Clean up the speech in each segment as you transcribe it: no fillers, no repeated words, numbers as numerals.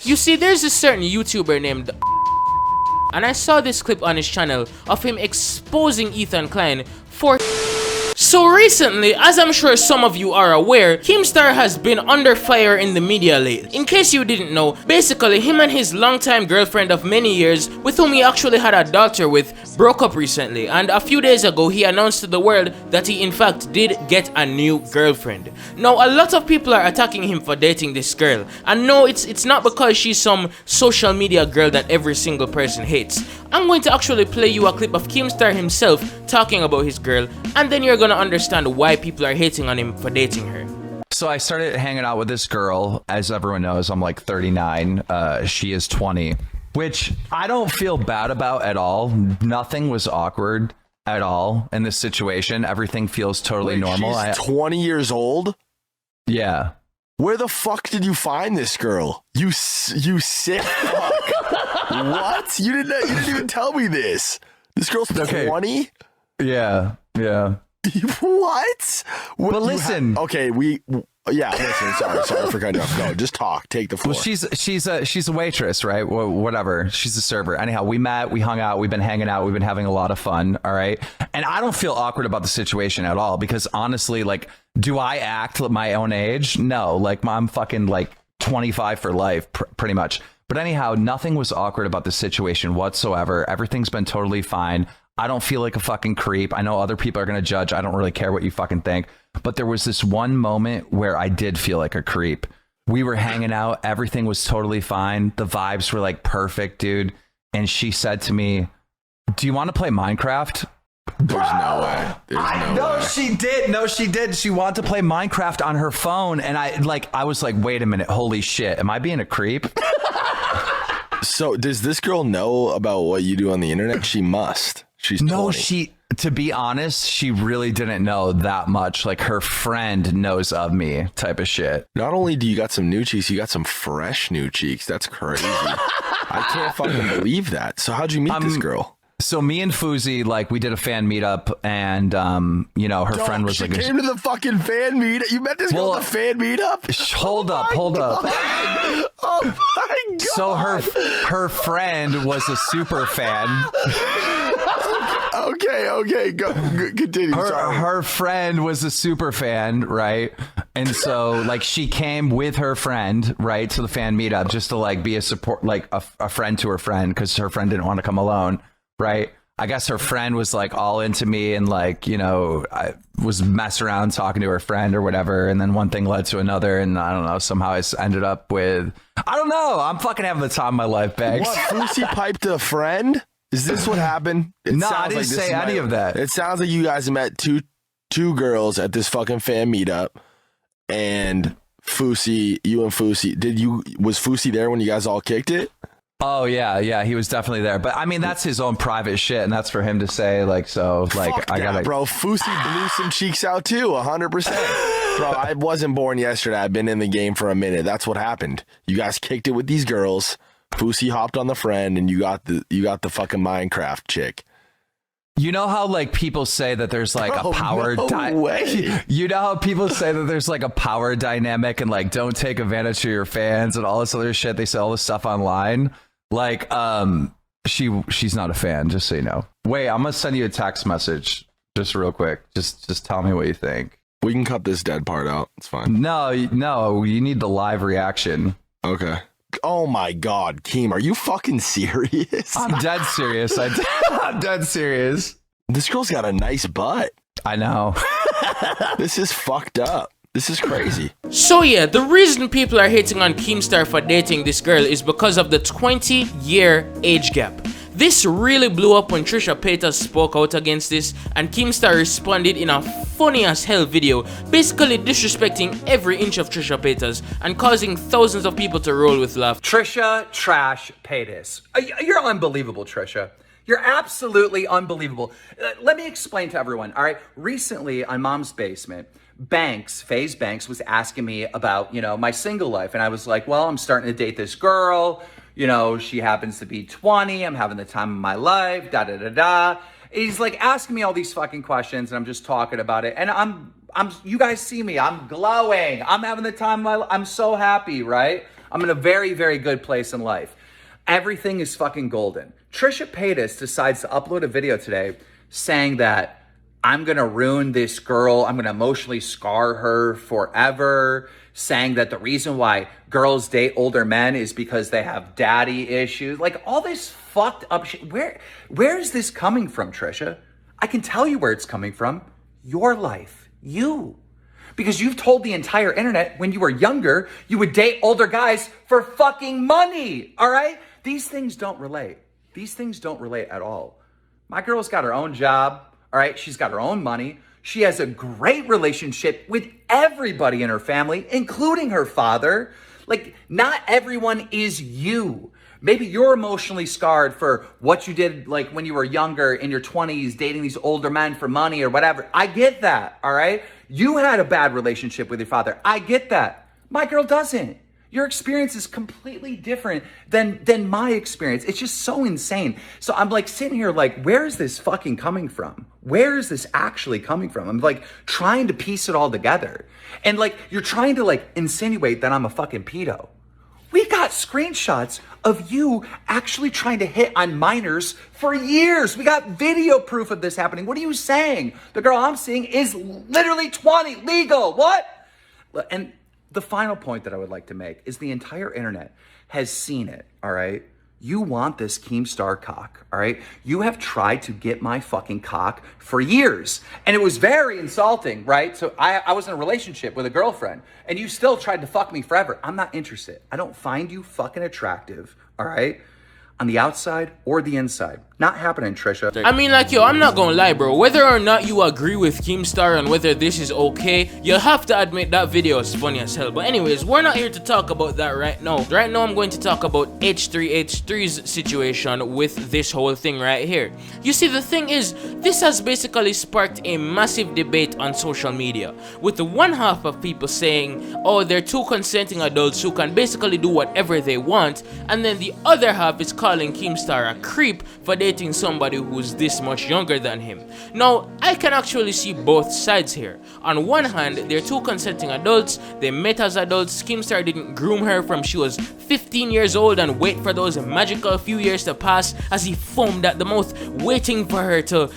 You see, there's a certain YouTuber named and I saw this clip on his channel of him exposing Ethan Klein for So recently, as I'm sure some of you are aware, Keemstar has been under fire in the media lately. In case you didn't know, basically him and his longtime girlfriend of many years, with whom he actually had a daughter with, broke up recently, and a few days ago he announced to the world that he in fact did get a new girlfriend. Now a lot of people are attacking him for dating this girl, and no, it's not because she's some social media girl that every single person hates. I'm going to actually play you a clip of Keemstar himself talking about his girl, and then you're gonna understand why people are hating on him for dating her. So I started hanging out with this girl. As everyone knows, I'm like 39. She is 20, which I don't feel bad about at all. Nothing was awkward at all in this situation. Everything feels totally normal. She's 20 years old? Yeah. Where the fuck did you find this girl? You sick fuck. What? You didn't even tell me this. This girl's 20? Yeah. What? But listen. Listen. Sorry for cutting you off. No, just talk. Take the floor. Well, she's a waitress, right? Whatever. She's a server. Anyhow, we met, we hung out, we've been hanging out, we've been having a lot of fun. All right. And I don't feel awkward about the situation at all because honestly, like, do I act my own age? No, like I'm fucking like 25 for life, pretty much. But anyhow, nothing was awkward about the situation whatsoever. Everything's been totally fine. I don't feel like a fucking creep. I know other people are going to judge. I don't really care what you fucking think. But there was this one moment where I did feel like a creep. We were hanging out. Everything was totally fine. The vibes were like perfect, dude. And she said to me, do you want to play Minecraft? There's no way. No, she did. No, she did. She wanted to play Minecraft on her phone. And I was like, wait a minute. Holy shit. Am I being a creep? So does this girl know about what you do on the internet? She must. She's 20. To be honest, she really didn't know that much. Like her friend knows of me type of shit. Not only do you got some new cheeks, you got some fresh new cheeks. That's crazy. I can't fucking believe that. So how'd you meet this girl? So me and Fuzi, like, we did a fan meetup, and you know, her friend was like, she came to the fucking fan meetup. You met this girl at the fan meetup? Hold up. Oh my god. So her friend was a super fan. Okay, go continue. Her friend was a super fan, right? And so like she came with her friend, right, to the fan meetup just to like be a support, like a friend to her friend, because her friend didn't want to come alone. Right. I guess her friend was like all into me and like, you know, I was messing around talking to her friend or whatever. And then one thing led to another. And I don't know, somehow I ended up with, I don't know. I'm fucking having the time of my life, Bags. What? Fusi piped a friend? Is this what happened? No, I didn't say any of that. It sounds like you guys met two girls at this fucking fan meetup. And Fusi, you and Fusi, was Fusi there when you guys all kicked it? Oh yeah, he was definitely there. But I mean, that's his own private shit, and that's for him to say. Like, so, like, fuck I gotta, that, bro. Fusi blew some cheeks out too, 100%. Bro, I wasn't born yesterday. I've been in the game for a minute. That's what happened. You guys kicked it with these girls. Fusi hopped on the friend, and you got the fucking Minecraft chick. You know how like people say that there's like a power way. You know how people say that there's like a power dynamic and like don't take advantage of your fans and all this other shit. They say all this stuff online. Like, she's not a fan, just so you know. Wait, I'm gonna send you a text message just real quick. Just tell me what you think. We can cut this dead part out. It's fine. No, you need the live reaction. Okay. Oh my God, Keem, are you fucking serious? I'm dead serious. I'm dead serious. This girl's got a nice butt. I know. This is fucked up. This is crazy. So yeah, the reason people are hating on Keemstar for dating this girl is because of the 20-year age gap. This really blew up when Trisha Paytas spoke out against this, and Keemstar responded in a funny as hell video, basically disrespecting every inch of Trisha Paytas and causing thousands of people to roll with laughter. Trisha Trash Paytas. You're unbelievable, Trisha. You're absolutely unbelievable. Let me explain to everyone, all right? Recently on Mom's Basement, FaZe Banks was asking me about, you know, my single life. And I was like, well, I'm starting to date this girl. You know, she happens to be 20. I'm having the time of my life, da-da-da-da. He's like asking me all these fucking questions and I'm just talking about it. And you guys see me, I'm glowing. I'm having the time of my life. I'm so happy, right? I'm in a very, very good place in life. Everything is fucking golden. Trisha Paytas decides to upload a video today saying that I'm gonna ruin this girl, I'm gonna emotionally scar her forever, saying that the reason why girls date older men is because they have daddy issues. Like all this fucked up shit. Where is this coming from, Trisha? I can tell you where it's coming from. Your life. You. Because you've told the entire internet when you were younger, you would date older guys for fucking money, all right? These things don't relate. These things don't relate at all. My girl's got her own job, all right? She's got her own money. She has a great relationship with everybody in her family, including her father. Like, not everyone is you. Maybe you're emotionally scarred for what you did like when you were younger in your 20s, dating these older men for money or whatever. I get that, all right? You had a bad relationship with your father. I get that. My girl doesn't. Your experience is completely different than my experience. It's just so insane. So I'm like sitting here like, where is this fucking coming from? Where is this actually coming from? I'm like trying to piece it all together. And like, you're trying to like insinuate that I'm a fucking pedo. We got screenshots of you actually trying to hit on minors for years. We got video proof of this happening. What are you saying? The girl I'm seeing is literally 20, legal. What? And the final point that I would like to make is the entire internet has seen it, all right? You want this Keemstar cock, all right? You have tried to get my fucking cock for years. And it was very insulting, right? So I was in a relationship with a girlfriend and you still tried to fuck me forever. I'm not interested. I don't find you fucking attractive, all right? On the outside or the inside. Not happening, Trisha. I mean, like, yo, I'm not gonna lie, bro. Whether or not you agree with Keemstar and whether this is okay, you have to admit that video is funny as hell. But anyways, we're not here to talk about that right now. Right now, I'm going to talk about H3H3's situation with this whole thing right here. You see, the thing is, this has basically sparked a massive debate on social media, with the one half of people saying, oh, they're two consenting adults who can basically do whatever they want, and then the other half is calling Keemstar a creep for dating somebody who's this much younger than him. Now, I can actually see both sides here. On one hand, they're two consenting adults, they met as adults, Keemstar didn't groom her from she was 15 years old and wait for those magical few years to pass as he foamed at the mouth, waiting for her to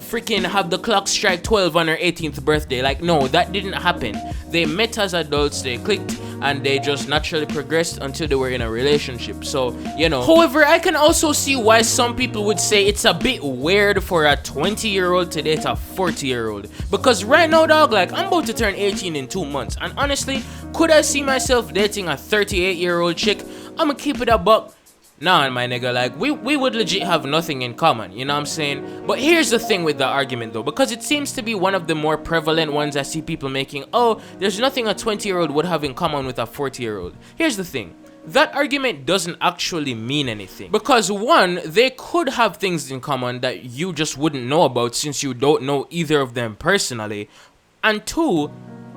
freaking have the clock strike 12 on her 18th birthday. Like, no, that didn't happen. They met as adults, they clicked, and they just naturally progressed until they were in a relationship. So, you know. However, I can also see why some people would say it's a bit weird for a 20-year-old to date a 40-year-old. Because right now, dog, like, I'm about to turn 18 in 2 months. And honestly, could I see myself dating a 38-year-old chick? I'ma keep it a buck. Nah, my nigga, like, we would legit have nothing in common, you know what I'm saying? But here's the thing with the argument, though, because it seems to be one of the more prevalent ones I see people making. Oh, there's nothing a 20-year-old would have in common with a 40-year-old. Here's the thing. That argument doesn't actually mean anything. Because one, they could have things in common that you just wouldn't know about since you don't know either of them personally. And two,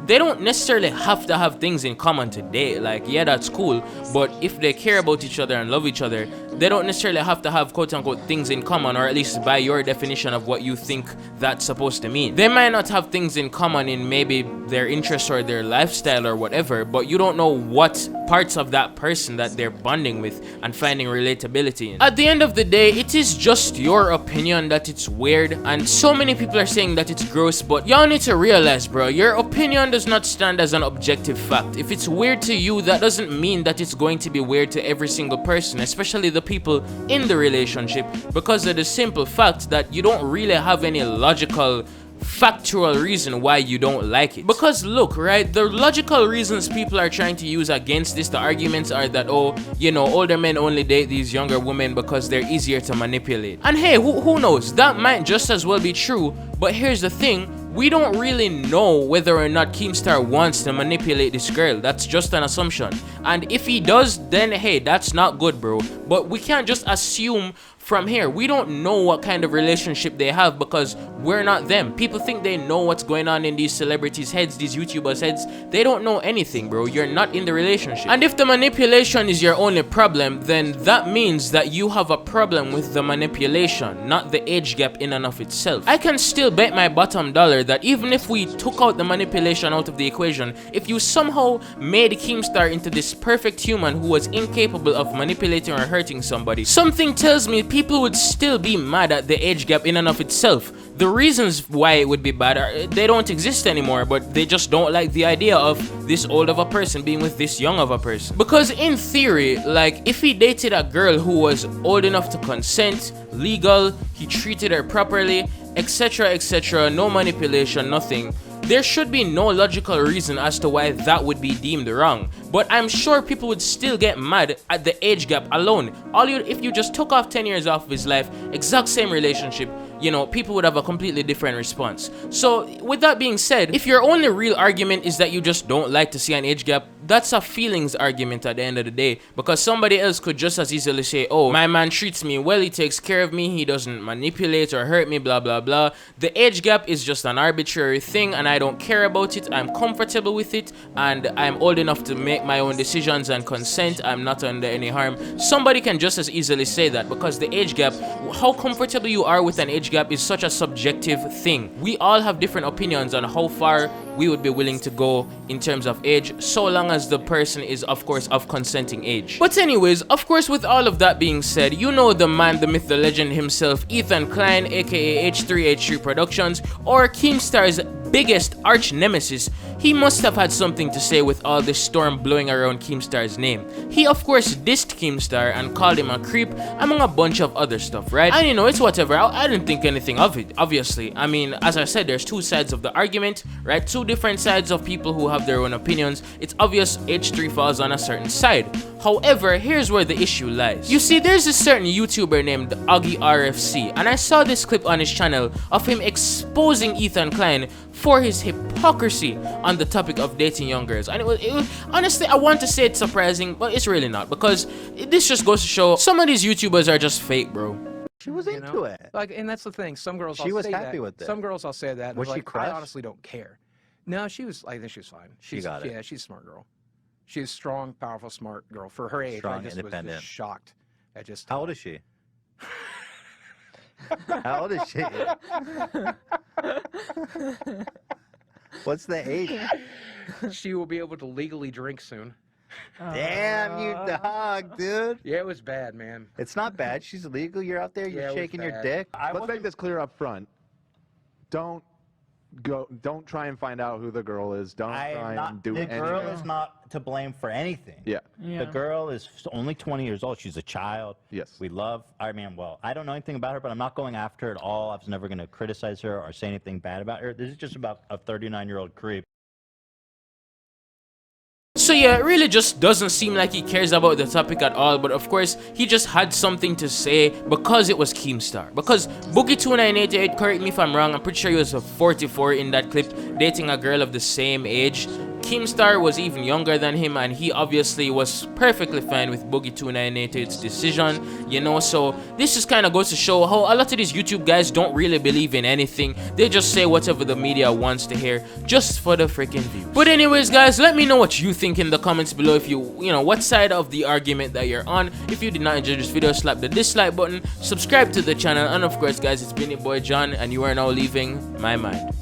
they don't necessarily have to have things in common today. Like, yeah, that's cool, but if they care about each other and love each other, they don't necessarily have to have quote-unquote things in common, or at least by your definition of what you think that's supposed to mean. They might not have things in common in maybe their interests or their lifestyle or whatever, but you don't know what parts of that person that they're bonding with and finding relatability in. At the end of the day, it is just your opinion that it's weird, and so many people are saying that it's gross, but y'all need to realize, bro, your opinion does not stand as an objective fact. If it's weird to you, that doesn't mean that it's going to be weird to every single person, especially the people in the relationship, because of the simple fact that you don't really have any logical factual reason why you don't like it. Because look, right, the logical reasons people are trying to use against this, the arguments are that, oh, you know, older men only date these younger women because they're easier to manipulate. And hey, who knows, that might just as well be true, but here's the thing, we don't really know whether or not Keemstar wants to manipulate this girl. That's just an assumption. And if he does, then hey, that's not good, bro. But we can't just assume from here. We don't know what kind of relationship they have because we're not them. People think they know what's going on in these celebrities' heads, these YouTubers' heads. They don't know anything, bro. You're not in the relationship. And if the manipulation is your only problem, then that means that you have a problem with the manipulation, not the age gap in and of itself. I can still bet my bottom dollar that even if we took out the manipulation out of the equation, if you somehow made Keemstar into this perfect human who was incapable of manipulating or hurting somebody, something tells me people would still be mad at the age gap in and of itself. The reasons why it would be bad are they don't exist anymore, but they just don't like the idea of this old of a person being with this young of a person. Because in theory, like, if he dated a girl who was old enough to consent, legal, he treated her properly, etc, etc, no manipulation, nothing, there should be no logical reason as to why that would be deemed wrong. But I'm sure people would still get mad at the age gap alone. If you just took off 10 years off of his life, exact same relationship, you know, people would have a completely different response. So with that being said, if your only real argument is that you just don't like to see an age gap, that's a feelings argument at the end of the day, because somebody else could just as easily say, oh, my man treats me well, he takes care of me, he doesn't manipulate or hurt me, blah blah blah. The age gap is just an arbitrary thing and I don't care about it. I'm comfortable with it and I'm old enough to make my own decisions and consent. I'm not under any harm. Somebody can just as easily say that, because the age gap, how comfortable you are with an age gap is such a subjective thing. We all have different opinions on how far we would be willing to go in terms of age, so long as the person is, of course, of consenting age. But anyways, of course, with all of that being said, you know the man, the myth, the legend himself, Ethan Klein, aka H3H3 Productions, or Keemstar's biggest arch nemesis. He must have had something to say with all this storm blowing around Keemstar's name. He of course dissed Keemstar and called him a creep, among a bunch of other stuff, right? And you know, it's whatever. I didn't think anything of it, obviously. I mean, as I said, there's two sides of the argument, right? Two different sides of people who have their own opinions. It's obvious H3 falls on a certain side. However, here's where the issue lies. You see, there's a certain YouTuber named Augie RFC, and I saw this clip on his channel of him exposing Ethan Klein for his hypocrisy on the topic of dating young girls. And it was honestly, I want to say it's surprising, but it's really not, because this just goes to show some of these YouTubers are just fake, bro. She was into it. Like, and that's the thing. Some girls She I'll was say happy that. with it. Some girls I'll say that. And Was they're she like, crushed? I honestly don't care. No, I think she was fine. She got it. Yeah, she's a smart girl. She's a strong, powerful, smart girl. For her age, Strong, I just was independent. just shocked. I just How old is she? How old is she? What's the age? she will be able to legally drink soon. Damn, you dog, dude. Yeah, it was bad, man. It's not bad. She's illegal. You're out there. You're Yeah, it was shaking your bad. dick. Let's make this clear up front. Don't try and find out who the girl is. Don't try and do the anything. girl is not to blame for anything. Yeah. The girl is only 20 years old. She's a child. Yes. We love, I mean, well, I don't know anything about her, but I'm not going after her at all. I was never going to criticize her or say anything bad about her. This is just about a 39-year-old creep. So yeah, it really just doesn't seem like he cares about the topic at all, but of course, he just had something to say because it was Keemstar. Because Boogie2988, correct me if I'm wrong, I'm pretty sure he was 44 in that clip, dating a girl of the same age. Keemstar was even younger than him, and he obviously was perfectly fine with Boogie2988's decision, you know. So this just kind of goes to show how a lot of these YouTube guys don't really believe in anything. They just say whatever the media wants to hear just for the freaking views. But anyways, guys, let me know what you think in the comments below. If you know what side of the argument that you're on. If you did not enjoy this video, slap the dislike button, subscribe to the channel, and of course, guys, it's been your boy John, and you are now leaving my mind.